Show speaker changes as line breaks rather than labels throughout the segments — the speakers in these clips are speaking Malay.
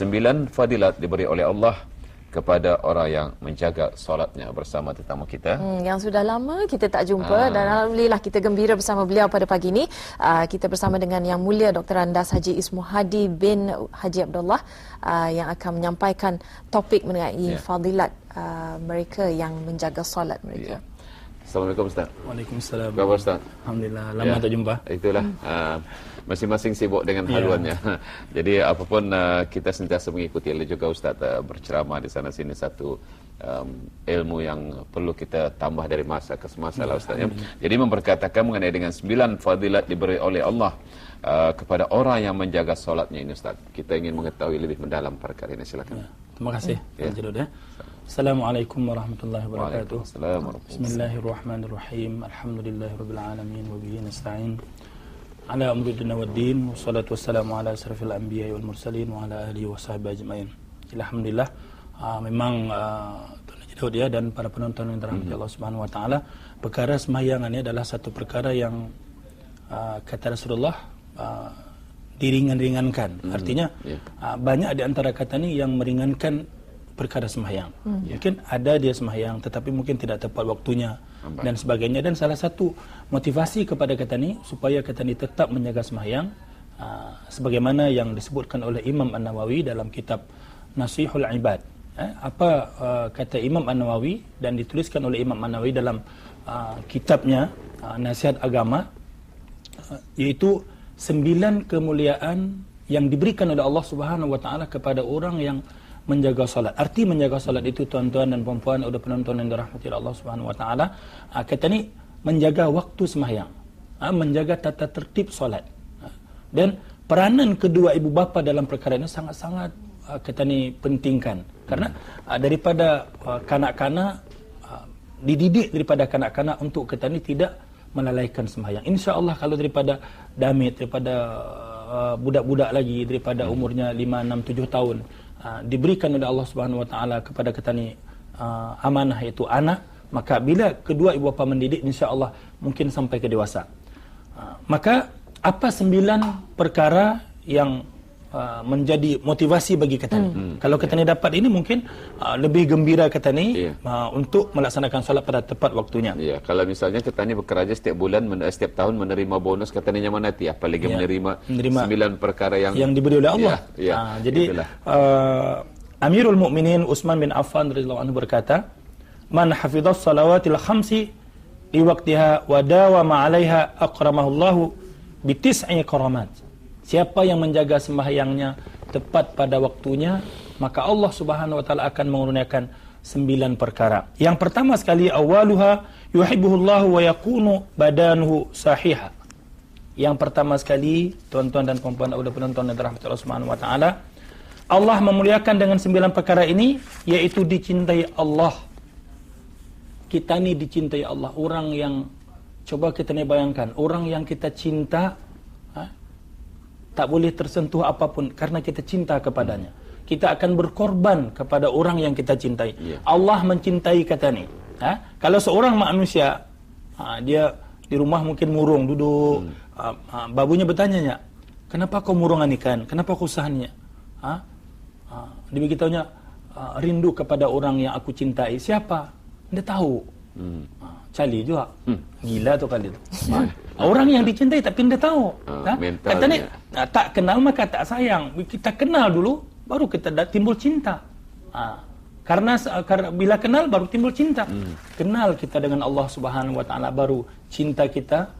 9 fadilat diberi oleh Allah kepada orang yang menjaga solatnya. Bersama tetamu kita
yang sudah lama kita tak jumpa dan alhamdulillah kita gembira bersama beliau pada pagi ini. Kita bersama dengan Yang Mulia Dr. Andas Haji Ismu Hadi bin Haji Abdullah yang akan menyampaikan topik mengenai fadilat mereka yang menjaga solat mereka.
Assalamualaikum Ustaz.
Waalaikumsalam.
Apa khabar Ustaz?
Alhamdulillah, lama tak jumpa.
Itulah, masing-masing sibuk dengan haluannya. Jadi apapun kita sentiasa mengikuti. Ada juga Ustaz berceramah di sana sini, satu ilmu yang perlu kita tambah dari masa ke semasa lah Ustaz. Jadi memperkatakan mengenai dengan 9 fadilat diberi oleh Allah kepada orang yang menjaga solatnya ini Ustaz. Kita ingin mengetahui lebih mendalam perkara ini, silakan.
Terima kasih. Assalamualaikum warahmatullahi wabarakatuh. Bismillahirrahmanirrahim. Alhamdulillahirabbil alamin wa bihi nasta'in. Ala umri dunya waddin, wassalatu wassalamu ala asrafil anbiya'i wal mursalin wa ala alihi washabihi ajmain. Alhamdulillah, memang Tuan Haji Daud ya dan para penonton yang dirahmati Allah Subhanahu wa taala, perkara sembahyang ini adalah satu perkara yang kata Rasulullah diringan-ringankan. Artinya banyak di antara kata ini yang meringankan perkara sembahyang. Mungkin ada dia sembahyang tetapi mungkin tidak tepat waktunya dan sebagainya, dan salah satu motivasi kepada kata ini supaya kata ini tetap menjaga sembahyang sebagaimana yang disebutkan oleh Imam An-Nawawi dalam kitab Nasihul Ibad. Apa kata Imam An-Nawawi dan dituliskan oleh Imam An-Nawawi dalam kitabnya Nasihat Agama, yaitu 9 kemuliaan yang diberikan oleh Allah Subhanahu wa taala kepada orang yang menjaga salat. Arti menjaga salat itu tuan-tuan dan puan-puan udah penonton yang dirahmati Allah Subhanahu wa taala, kata ni menjaga waktu sembahyang, menjaga tata tertib salat. Dan peranan kedua ibu bapa dalam perkara ini sangat-sangat kata ni pentingkan. Karena daripada kanak-kanak dididik daripada kanak-kanak untuk kata ni tidak melalaikan sembahyang. Insya-Allah kalau daripada damit, daripada budak-budak lagi daripada umurnya 5, 6, 7 tahun diberikan oleh Allah Subhanahu wa taala kepada kita ni amanah, iaitu anak, maka bila kedua ibu bapa mendidik, insya-Allah mungkin sampai ke dewasa. Maka apa 9 perkara yang menjadi motivasi bagi kita ni? Kalau kita ni dapat ini, mungkin lebih gembira kita ni untuk melaksanakan solat pada tepat waktunya. Ya,
kalau misalnya kita ni bekerja setiap bulan, setiap tahun menerima bonus, kata ni nyaman hati, apalagi menerima 9 perkara yang
diberi oleh Allah. Jadi Amirul Mukminin Utsman bin Affan radhiyallahu anhu berkata, "Man hafidhas salawatil khamsi li waqtiha wa dawama 'alaiha aqramahullahu bi tis'i karamat." Siapa yang menjaga sembahyangnya tepat pada waktunya, maka Allah Subhanahu wa taala akan mengurniakan 9 perkara. Yang pertama sekali, awaluha yuhibbuhullahu wa yakunu badanuhu sahiha. Yang pertama sekali, tuan-tuan dan puan-puan udah penonton yang dirahmati Allah Subhanahu wa taala, Allah memuliakan dengan 9 perkara ini, yaitu dicintai Allah. Kita ni dicintai Allah. Orang yang, coba kita ni bayangkan, orang yang kita cinta tak boleh tersentuh apapun karena kita cinta kepadanya. Kita akan berkorban kepada orang yang kita cintai. Allah mencintai kata ni. Kalau seorang manusia, dia di rumah mungkin murung duduk, babunya bertanya, kenapa kau murungan ikan? Kenapa kau usahannya? Dia beritahunya, rindu kepada orang yang aku cintai. Siapa? Dia tahu. Cali juga. Gila tu kali tu. Orang yang dicintai tapi dia tahu. Katanya tak kenal maka tak sayang. Kita kenal dulu baru kita timbul cinta. Karena bila kenal baru timbul cinta. Kenal kita dengan Allah Subhanahu wa taala baru cinta kita,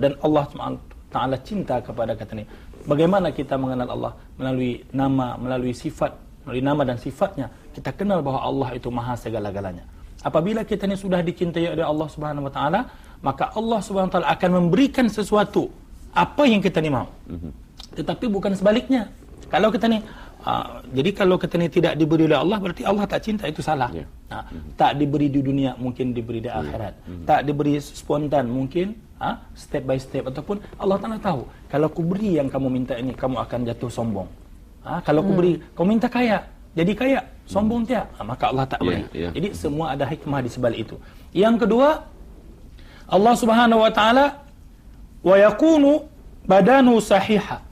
dan Allah Subhanahu wa taala cinta kepada kita ni. Bagaimana kita mengenal Allah? Melalui nama, melalui sifat, melalui nama dan sifatnya. Kita kenal bahwa Allah itu maha segala-galanya. Apabila kita ni sudah dicintai oleh Allah Subhanahu wa taala, maka Allah Subhanahu wa taala akan memberikan sesuatu apa yang kita ni mahu. Tetapi bukan sebaliknya. Kalau kita ni jadi kalau kita ni tidak diberi oleh Allah, berarti Allah tak cinta, itu salah. Tak diberi di dunia, mungkin diberi di akhirat. Tak diberi spontan, mungkin step by step, ataupun Allah Taala tahu kalau aku beri yang kamu minta ini, kamu akan jatuh sombong. Kalau aku beri, kau minta kaya, jadi kaya, sombong tiap, maka Allah tak beri. Jadi semua ada hikmah di sebalik itu. Yang kedua, Allah Subhanahu wa taala wa yakunu badanu sahiha.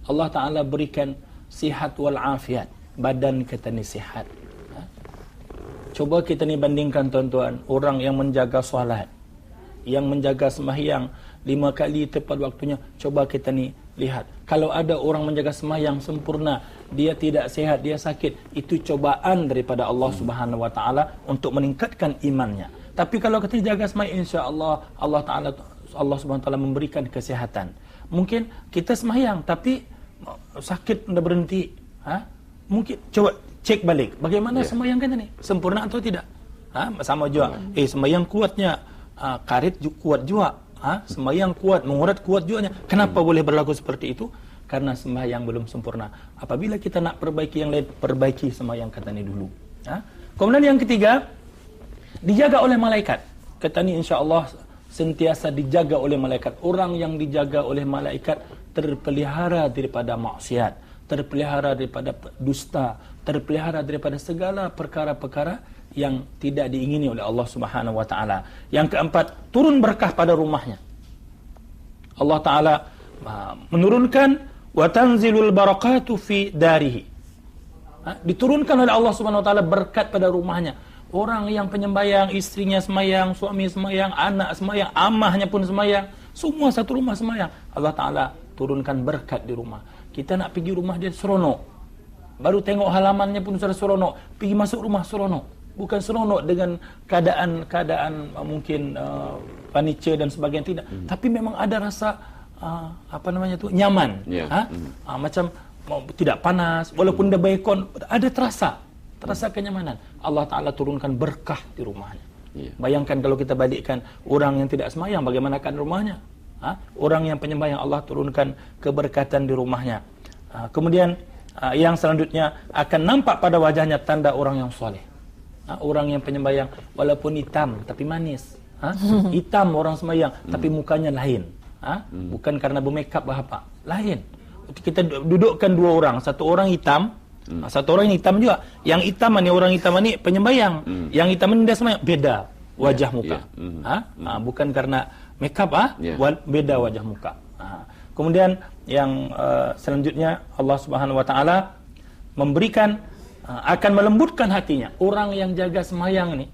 Allah Taala berikan sihat wal afiat. Badan kita ni sihat. Coba kita ni bandingkan tuan-tuan, orang yang menjaga solat, yang menjaga sembahyang 5 kali tepat waktunya, coba kita ni lihat. Kalau ada orang menjaga sembahyang sempurna, dia tidak sehat, dia sakit, itu cobaan daripada Allah Subhanahu wa taala untuk meningkatkan imannya. Tapi kalau kita jaga sembahyang, insya-Allah Allah Subhanahu wa taala memberikan kesehatan. Mungkin kita sembahyang tapi sakit dah berhenti, mungkin coba cek balik bagaimana sembahyang kita ni, sempurna atau tidak. Sama juga sembahyang kuatnya, karet kuat juga, sembahyang kuat, mengurat kuat juga. Kenapa boleh berlaku seperti itu? Karena sembahyang belum sempurna. Apabila kita nak perbaiki yang lain, perbaiki sembahyang kita ni dulu. Kemudian yang ketiga, dijaga oleh malaikat. Kita ni insya-Allah sentiasa dijaga oleh malaikat. Orang yang dijaga oleh malaikat terpelihara daripada maksiat, terpelihara daripada dusta, terpelihara daripada segala perkara-perkara yang tidak diingini oleh Allah Subhanahu wa taala. Yang keempat, turun berkah pada rumahnya. Allah taala menurunkan wa tanzilul barakatu fi darihi. Diturunkan oleh Allah Subhanahu wa taala berkat pada rumahnya. Orang yang penyembayang, istrinya sembahyang, suami sembahyang, anak sembahyang, amahnya pun sembahyang, semua satu rumah sembahyang. Allah taala turunkan berkat di rumah. Kita nak pergi rumah dia seronok. Baru tengok halamannya pun sudah seronok. Pergi masuk rumah seronok. Bukan seronok dengan keadaan mungkin furniture dan sebagainya, tidak. Tapi memang ada rasa nyaman. Macam tidak panas, walaupun ada aircon, ada terasa kenyamanan. Allah Taala turunkan berkah di rumahnya. Bayangkan kalau kita balikkan orang yang tidak sembahyang, bagaimana akan rumahnya? Orang yang penyembahyang, Allah turunkan keberkatan di rumahnya. Kemudian yang selanjutnya, akan nampak pada wajahnya tanda orang yang soleh. Orang yang penyembahyang walaupun hitam tapi manis. Hitam orang sembahyang tapi mukanya lain. Bukan karena bermakeup apa, lain. Kita dudukkan dua orang, satu orang hitam, satu orang yang hitam juga. Yang hitam ni, orang hitam ni penyembahyang. Yang hitam ni dia sembahyang, beda wajah muka. Bukan karena makeup, beda wajah muka. Kemudian yang selanjutnya, Allah Subhanahu wa taala memberikan, akan melembutkan hatinya. Orang yang jaga sembahyang ni,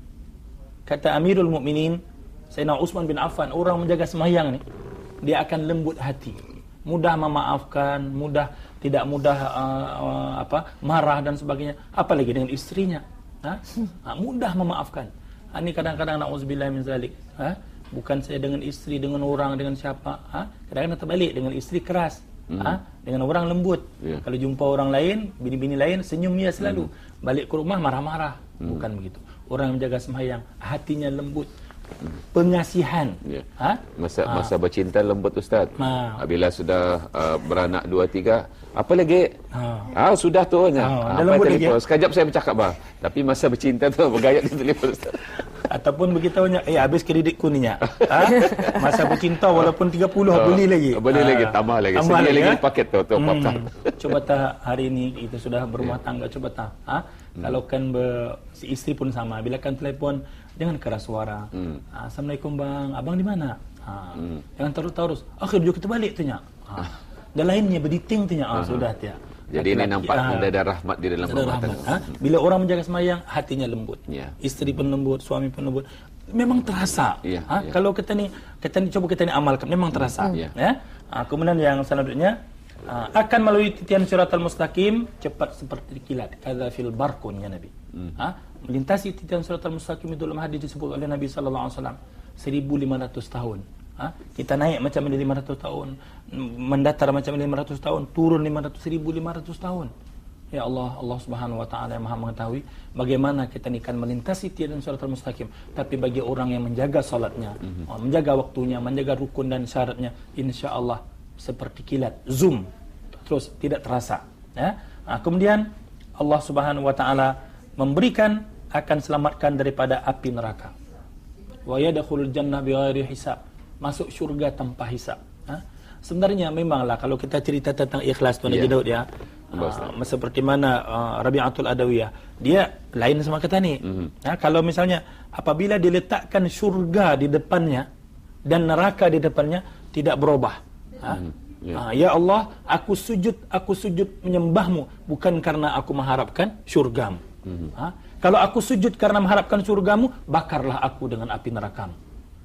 kata Amirul Mukminin Sayyidina Utsman bin Affan, orang menjaga sembahyang ni, dia akan lembut hati, mudah memaafkan, tidak mudah marah dan sebagainya. Apalagi dengan istrinya, mudah memaafkan. Ini kadang-kadang na'udzubillah min zalik. Bukan saya dengan istri, dengan orang, dengan siapa. Kadang-kadang terbalik, dengan istri keras, dengan orang lembut. Kalau jumpa orang lain, bini-bini lain, senyum dia selalu. Balik ke rumah marah-marah. Bukan begitu. Orang yang menjaga sembahyang, hatinya lembut, pengasihan.
Masa bercinta lembut, Ustaz. Bila sudah beranak 2-3, apa lagi? Sudah tu apa telefon. Sekejap saya bercakap tapi masa bercinta tu bergayat di telefon, Ustaz.
Ataupun beritahunya, habis kreditku ni nya. Masa bercinta walaupun 30 beli lagi.
Beli lagi, tambah lagi. Sedia lagi paket tu
Coba tak hari ini kita sudah berumah tangga, coba tak. Kalau kan si istri pun sama, bila kan telefon jangan keras suara. Assalamualaikum bang, abang di mana? Jangan terus. Akhir juga kita balik tanya. Dan lainnya berditing tanya. Sudah tiap.
Jadi ini nampak ada rahmat di dalam rumah tangga.
Bila orang menjaga sembahyang, hatinya lembut. Istri pun lembut, suami pun lembut. Memang terasa. Kalau kita ni coba kita ni amalkan, memang terasa. Kemudian yang selanjutnya, akan melalui titian siratal mustaqim cepat seperti kilat. Kadzafil barqun, ya Nabi. Melintasi titian siratal mustaqim itu dalam hadis disebut oleh Nabi sallallahu alaihi wasallam 1500 tahun. Kita naik macam ini 500 tahun, mendatar macam ini 500 tahun, turun 1500 tahun. Ya Allah, Allah Subhanahu wa taala yang Maha mengetahui bagaimana kita ni kan melintasi titian siratal mustaqim. Tapi bagi orang yang menjaga salatnya, menjaga waktunya, menjaga rukun dan syaratnya, insya-Allah seperti kilat, zoom, terus tidak terasa. Kemudian Allah Subhanahu wa taala memberikan, akan selamatkan daripada api neraka. Wa yadkhulul jannah bighairi hisab, masuk syurga tanpa hisab. Sebenarnya memanglah kalau kita cerita tentang ikhlas Tuan Haji Daud seperti mana Rabi'atul Adawiyah, dia lain sama kita ni. Kalau misalnya apabila diletakkan syurga di depannya dan neraka di depannya, tidak berubah. Ya Allah, aku sujud menyembahmu bukan karena aku mengharapkan syurgamu. Kalau aku sujud karena mengharapkan syurgamu, bakarlah aku dengan api nerakamu.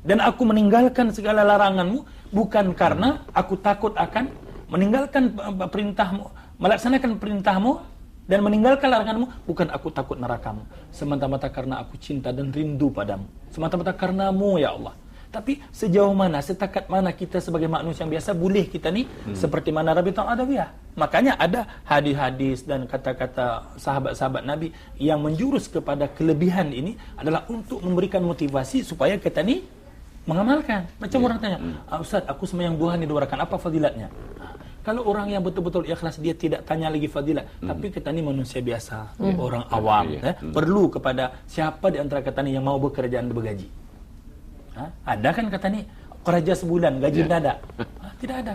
Dan aku meninggalkan segala laranganmu bukan karena aku takut akan meninggalkan perintahmu, melaksanakan perintahmu dan meninggalkan laranganmu, bukan aku takut nerakamu. Semata-mata karena aku cinta dan rindu padamu. Semata-mata karenamu ya Allah. Tapi sejauh mana, setakat mana kita sebagai manusia yang biasa boleh kita ni seperti mana Rabi'atul Adawiyah. Makanya ada hadis-hadis dan kata-kata sahabat-sahabat Nabi yang menjurus kepada kelebihan ini adalah untuk memberikan motivasi supaya kita ni mengamalkan. Macam orang tanya, Ustaz, aku sembahyang duha ni 2 rakaat, apa fadilatnya? Kalau orang yang betul-betul ikhlas, dia tidak tanya lagi fadilat. Tapi kita ni manusia biasa, orang awam, perlu kepada siapa di antara kita ni yang mau bekerja dan bergaji. Ada kan kata ni kerja sebulan gaji tidak ada? Tidak ada.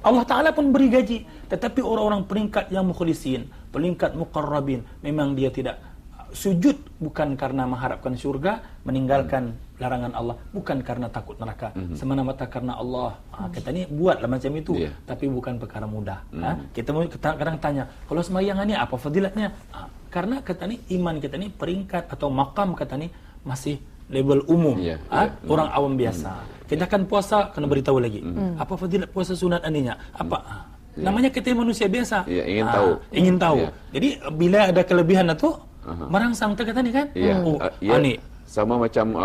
Allah Ta'ala pun beri gaji, tetapi orang-orang peringkat yang mukhlisin, peringkat muqarrabin, memang dia tidak sujud bukan karena mengharapkan syurga, meninggalkan larangan Allah bukan karena takut neraka, semata-mata karena Allah. Kata ni buatlah macam itu, tapi bukan perkara mudah. Kita kadang tanya, kalau sembahyang ni apa fadilatnya? Karena kata ni iman kita ni peringkat atau makam kata ni masih level umum, orang awam biasa. Kita kan puasa kena beritahu lagi. Apa fadilat puasa sunat aninya? Apa? Namanya kita manusia biasa. Ingin tahu. Jadi bila ada kelebihan itu merangsang kata ni kan? Ni
sama macam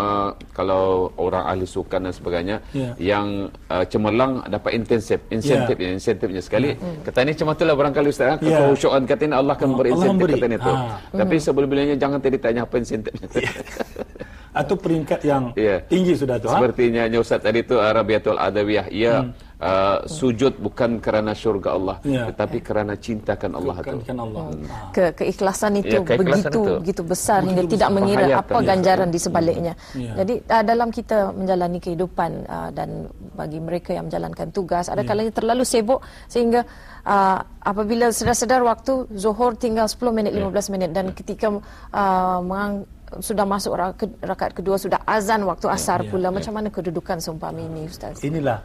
kalau orang ahli sukan dan sebagainya yang cemerlang dapat insentifnya sekali. Kata ni macam itulah barangkali Ustaz, kekhusyuan kata ni Allah akan beri insentif kata ni tu. Tapi sebelum-belumnya jangan ditanya apa insentifnya.
Atau peringkat yang tinggi sudah tu.
Sepertinya Ustaz tadi tu Rabi'atul Adawiyah, sujud bukan kerana syurga Allah, tetapi kerana cintakan Allah itu.
Keikhlasan itu begitu besar hingga tidak mengira apa ganjaran di sebaliknya. Jadi dalam kita menjalani kehidupan dan bagi mereka yang menjalankan tugas, ada kalanya terlalu sibuk sehingga apabila sedar-sedar waktu zuhur tinggal 10 minit 15 minit dan ketika sudah masuk rakaat kedua, sudah azan waktu asar pula. Macam mana kedudukan seumpama ini Ustaz?
Inilah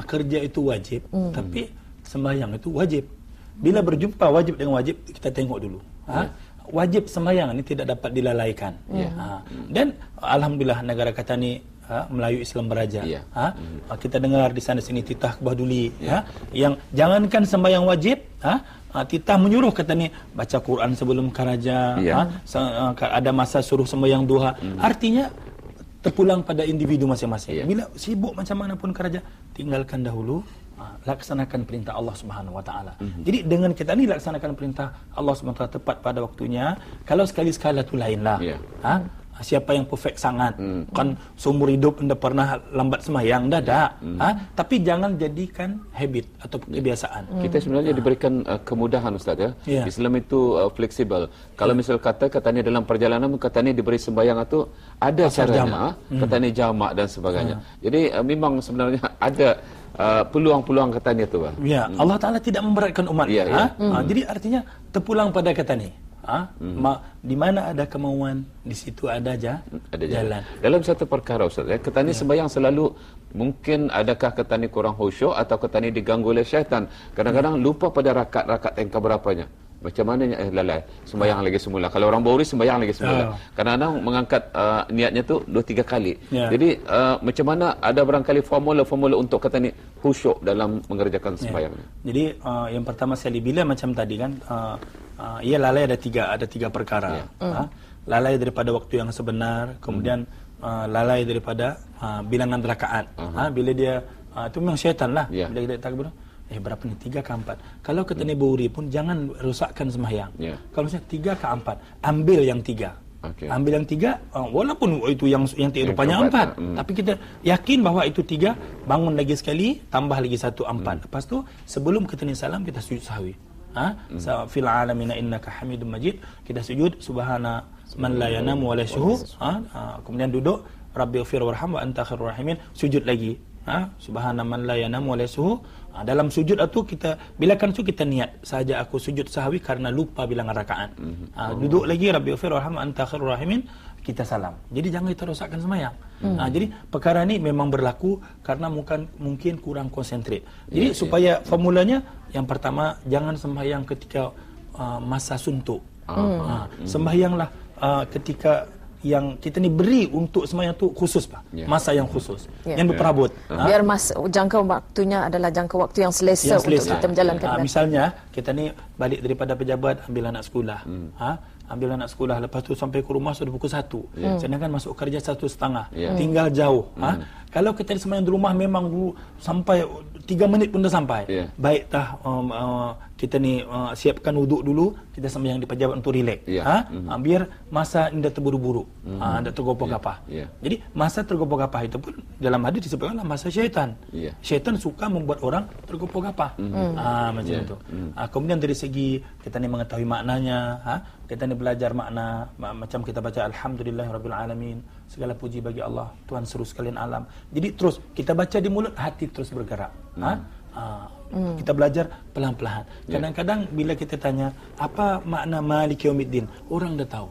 kerja itu wajib, tapi sembahyang itu wajib. Bila berjumpa wajib dengan wajib, kita tengok dulu. Wajib sembahyang ini tidak dapat dilalaikan. Dan alhamdulillah negara kata ni Melayu Islam Beraja. Kita dengar di sana sini titah Kebaduli, yang jangankan sembahyang wajib, titah menyuruh kata ni baca Quran sebelum karaja, ada masa suruh sembahyang duha. Artinya terpulang pada individu masing-masing. Bila sibuk macam mana pun karaja, tinggalkan dahulu, laksanakan perintah Allah Subhanahu Wa Taala. Jadi dengan kita ni laksanakan perintah Allah Subhanahu Wa Taala tepat pada waktunya. Kalau sekali-sekala tu lainlah. Siapa yang perfect sangat, kan seumur hidup anda pernah lambat sembahyang, dah. Tapi jangan jadikan habit atau kebiasaan.
Kita sebenarnya diberikan kemudahan Ustaz ya. Islam itu fleksibel. Kalau misal katanya dalam perjalanan, katanya diberi sembahyang itu ada caranya, katanya jamak dan sebagainya. Jadi memang sebenarnya ada peluang-peluang katanya itu, Bang.
Allah Taala tidak memberatkan umat. Jadi artinya terpulang pada kata ni. Di mana ada kemauan, di situ ada jalan.
Dalam satu perkara Ustaz, ketani sembahyang selalu mungkin adakah ketani kurang khusyuk atau ketani diganggu oleh syaitan. Kadang-kadang lupa pada rakaat yang keberapanya. Macam mana lalai sembahyang lagi semula. Kalau orang Bahuri sembahyang lagi semula. Kadang-kadang mengangkat niatnya tu 2-3 kali. Jadi macam mana ada barangkali formula untuk ketani khusyuk dalam mengerjakan sembahyang.
Jadi yang pertama sekali bila macam tadi kan ia lalai ada tiga perkara. Lalai daripada waktu yang sebenar, kemudian lalai daripada bilangan rakaat. Bila dia itu memang syaitan lah. Bila dia takbir, berapa ni 3 ke 4. Kalau kita ni Bahuri pun jangan rusakkan sembahyang. Kalau misalnya 3 ke 4, ambil yang 3. Ambil yang 3, walaupun itu yang rupanya 4, tapi kita yakin bahawa itu 3, bangun lagi sekali, tambah lagi 1, 4. Lepas tu sebelum kita ni salam kita sujud sahwi. Fil alamina innaka hamidum majid, kita sujud subhana man la yanamu wa la yashu. Kemudian duduk rabbighfir warham wa anta khairur rahimin, sujud lagi. Subhana man la yanamu wa la yasuhu. Dalam sujud itu kita bilakan sujud kita niat saja aku sujud sahwi karena lupa bilangan rakaat. Duduk lagi Rabbighfir warham anta khairur rahimin, kita salam. Jadi jangan kita rosakkan sembahyang. Jadi perkara ini memang berlaku karena mungkin kurang konsentrat. Jadi supaya formulanya yang pertama jangan sembahyang ketika masa suntuk. Sembahyanglah ketika yang kita ni beri untuk sembahyang tu khusus masa yang khusus yang berperabot.
Biar jangka waktunya adalah jangka waktu yang selesa untuk kita menjalankan.
Misalnya kita ni balik daripada pejabat, ambil anak sekolah. Ambil anak sekolah, lepas tu sampai ke rumah sudah pukul 1. Sedangkan masuk kerja 1:30. Tinggal jauh. Kalau kita sembahyang di rumah memang sampai 3 minit pun dah sampai. Baik kita ni siapkan wuduk dulu, kita sembahyang di pejabat untuk relax. Biar masa ini dah terburu-buru. Dah tergopoh-gapah. Jadi masa tergopoh-gapah itu pun dalam hadis disebutkanlah masa syaitan. Syaitan suka membuat orang tergopoh-gapah. Macam itu. Kemudian dari segi kita ni mengetahui maknanya, kita ni belajar makna, macam kita baca alhamdulillahirabbil alamin, segala puji bagi Allah, Tuhan seluruh sekalian alam. Jadi terus kita baca di mulut, hati terus bergerak. Kita belajar pelan-pelan. Kadang-kadang bila kita tanya apa makna Maliki Yaumiddin, orang dah tahu.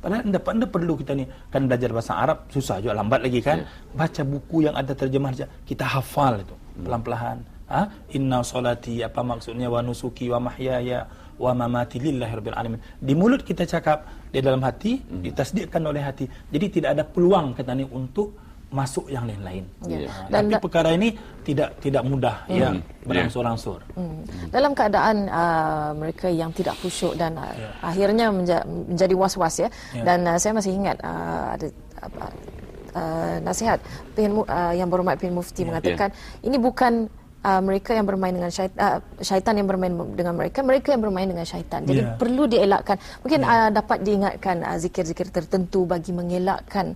Padahal anda perlu kita ni kan belajar bahasa Arab susah juga, lambat lagi kan. Baca buku yang ada terjemah saja, kita hafal itu pelan-pelan. Inna solati, apa maksudnya, wa nusuki wa mahyaya wa mamati lillahi rabbil alamin. Di mulut kita cakap, di dalam hati ditasdikkan oleh hati. Jadi tidak ada peluang kata ni untuk masuk yang lain-lain. Tapi perkara ini tidak mudah berangsur-angsur.
Dalam keadaan mereka yang tidak khusyuk dan akhirnya menjadi was-was dan saya masih ingat ada nasihat yang berhormat Pin Mufti mengatakan ini bukan mereka yang bermain dengan syaitan yang bermain dengan mereka yang bermain dengan syaitan. Jadi perlu dielakkan. Mungkin dapat diingatkan zikir-zikir tertentu bagi mengelakkan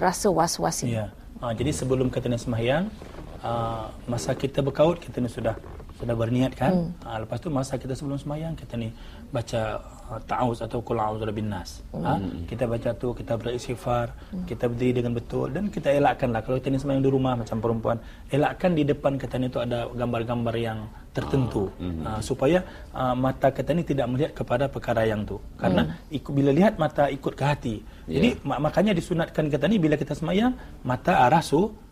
rasa was-was ini.
Jadi sebelum kita nak sembahyang, masa kita berkaut kita ni sudah berniat kan. Lepas tu masa kita sebelum sembahyang kita ni baca ta'awuz atau qul a'udzu birabbin nas. Kita baca tu, kita beristighfar, kita berdiri dengan betul dan kita elakkanlah kalau kita ni sembahyang di rumah macam perempuan, elakkan di depan kita ni tu ada gambar-gambar yang tertentu supaya mata kita ni tidak melihat kepada perkara yang tu. Karena bila lihat mata ikut ke hati. Jadi makanya disunatkan kita ni bila kita sembahyang mata arah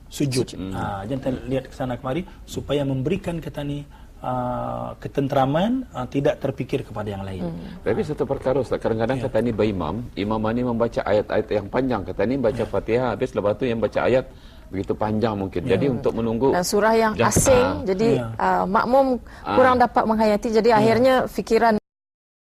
sujud. Jangan lihat ke sana kemari supaya memberikan kita ni ketentraman, tidak terfikir kepada yang lain.
Tapi satu perkara Ustaz, kadang-kadang kata ni imam ni membaca ayat-ayat yang panjang, kata ni baca Fatihah habis lepas tu yang baca ayat begitu panjang mungkin. Jadi untuk menunggu
dan surah yang asing, jadi makmum kurang dapat menghayati, jadi akhirnya fikiran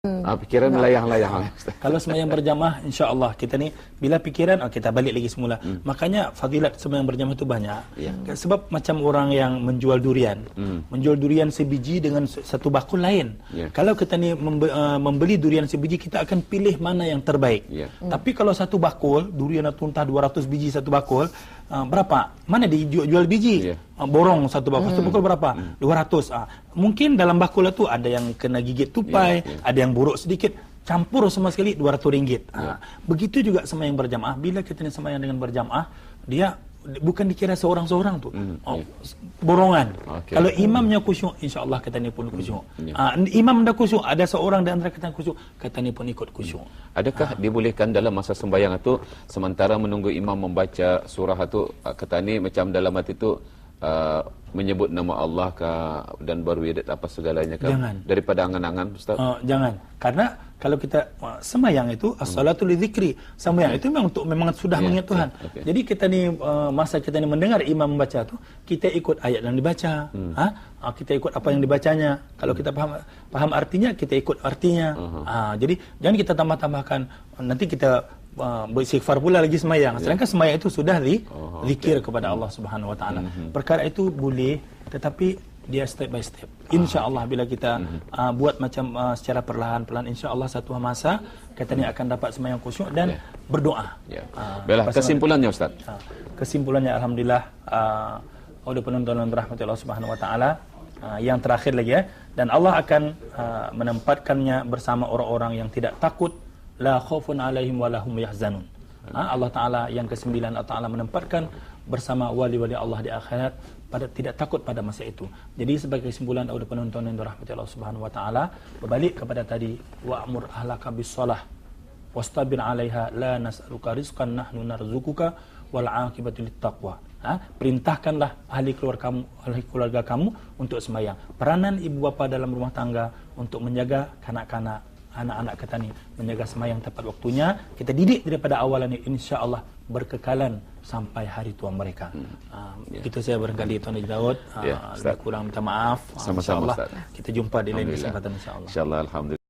melayang-layang.
Kalau sembahyang berjamaah, insya-Allah kita ni bila pikiran kita balik lagi semula. Makanya fadilat sembahyang berjamaah itu banyak. Sebab macam orang yang menjual durian. Menjual durian sebiji dengan satu bakul lain. Kalau kita ni membeli durian sebiji, kita akan pilih mana yang terbaik. Tapi kalau satu bakul durian itu entah 200 biji satu bakul, berapa? Mana dijual biji? Borong satu bakul berapa? 200. Mungkin dalam bakul itu ada yang kena gigit tupai, ada yang buruk sedikit, campur semua sekali RM200. Begitu juga sembahyang berjamaah. Bila kita ni sembahyang dengan berjamaah, dia bukan dikira seorang-seorang tu. Borongan. Kalau imamnya khusyuk, insya-Allah kata ni pun khusyuk. Imam dah khusyuk, ada seorang di antara kita khusyuk, kata ni pun ikut khusyuk.
Adakah dibolehkan dalam masa sembahyang itu sementara menunggu imam membaca surah itu, kata ni macam dalam hati itu menyebut nama Allah dan berwirid apa segalanya
Jangan.
daripada angan-angan Ustaz?
Jangan. Karena kalau kita sembahyang itu as-salatu lidzikri. Sembahyang itu memang sudah mengingat Tuhan. Jadi kita ni masa kita ni mendengar imam membaca tu, kita ikut ayat yang dibaca. Kita ikut apa yang dibacanya. Kalau kita faham artinya, kita ikut artinya. Jadi jangan kita tambah-tambahkan, nanti kita beristighfar pula lagi sembahyang. Sedangkan sembahyang itu sudah zikir kepada Allah Subhanahu wa taala. Perkara itu boleh, tetapi dia step by step. Insya-Allah bila kita buat macam secara perlahan-lahan, insya-Allah satu masa kita ni akan dapat sembahyang khusyuk dan berdoa.
Baiklah, kesimpulannya Ustaz.
Kesimpulannya alhamdulillah, oleh penonton dan rahmat Allah Subhanahu wa taala, yang terakhir lagi dan Allah akan menempatkannya bersama orang-orang yang tidak takut, la khaufun alaihim wa lahum yahzanun. Allah Ta'ala yang ke-9, Allah Ta'ala menempatkan bersama wali-wali Allah di akhirat, tidak takut pada masa itu. Jadi sebagai kesimpulan audio penonton yang dirahmati Allah Subhanahu wa taala, berbalik kepada tadi, wa'mur ahlaka bis-shalah wastabir 'alaiha la nas'aluka rizqan nahnu narzuquka wal 'aqibatu lit-taqwa. Perintahkanlah ahli keluarga kamu untuk sembahyang. Peranan ibu bapa dalam rumah tangga untuk menjaga kanak-kanak, anak-anak kita ni menjaga sembahyang tepat waktunya. Kita didik daripada awalan ini, insya-Allah berkekalan sampai hari tua mereka. Begitu saya barangkali Tuan Haji Daud. Kurang minta maaf.
Sama-sama,
Kita jumpa di lain kesempatan, insya-Allah.
Insya-Allah, alhamdulillah.